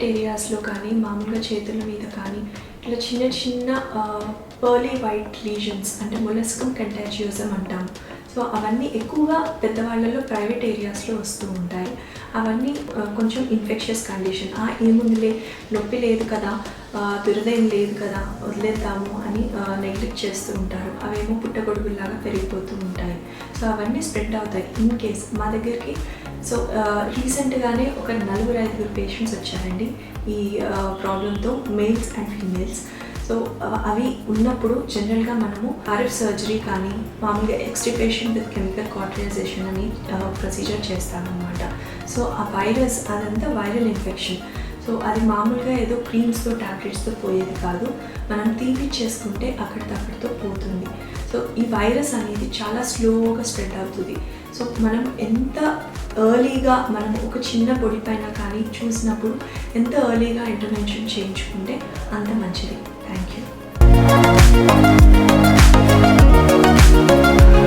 Private ఏరియాస్లో కానీ మామూలుగా చేతుల మీద కానీ ఇట్లా చిన్న చిన్న పర్లీ వైట్ లీజన్స్ అంటే మొలస్కమ్ కంటాజియోజం అంటాము. సో అవన్నీ ఎక్కువగా పెద్దవాళ్ళలో ప్రైవేట్ ఏరియాస్లో వస్తూ ఉంటాయి. అవన్నీ కొంచెం ఇన్ఫెక్షియస్ కండిషన్. ఏముందిలే, నొప్పి లేదు కదా, దురదేం లేదు కదా, వదిలేద్దాము అని నెగ్లెక్ట్ చేస్తూ ఉంటారు. అవేమో పుట్టగొడుగుల్లాగా పెరిగిపోతూ ఉంటాయి. సో అవన్నీ స్ప్రెడ్ అవుతాయి ఇన్ కేస్ మా దగ్గరికి. సో రీసెంట్గానే ఒక 4-5 పేషెంట్స్ వచ్చారండి ఈ ప్రాబ్లంతో, మేల్స్ అండ్ ఫీమేల్స్. సో అవి ఉన్నప్పుడు జనరల్గా మనము ఆర్ఎఫ్ సర్జరీ కానీ మామూలుగా ఎక్స్టిపేషన్ విత్ కెమికల్ కాటరైజేషన్ అని ప్రొసీజర్ చేస్తామన్నమాట. సో ఆ వైరస్ అదంతా వైరల్ ఇన్ఫెక్షన్. సో అది మామూలుగా ఏదో క్రీమ్స్తో టాబ్లెట్స్తో పోయేది కాదు, మనం తీపిచ్చేసుకుంటే అక్కడితో పోతుంది. సో ఈ వైరస్ అనేది చాలా స్లోగా స్ప్రెడ్ అవుతుంది. సో మనం ఎంత ఎర్లీగా మనం ఒక చిన్న పొడి పైన కానీ చూసినప్పుడు ఎంత ఎర్లీగా ఇంటర్వెన్షన్ చేయించుకుంటే అంత మంచిది. Thank you.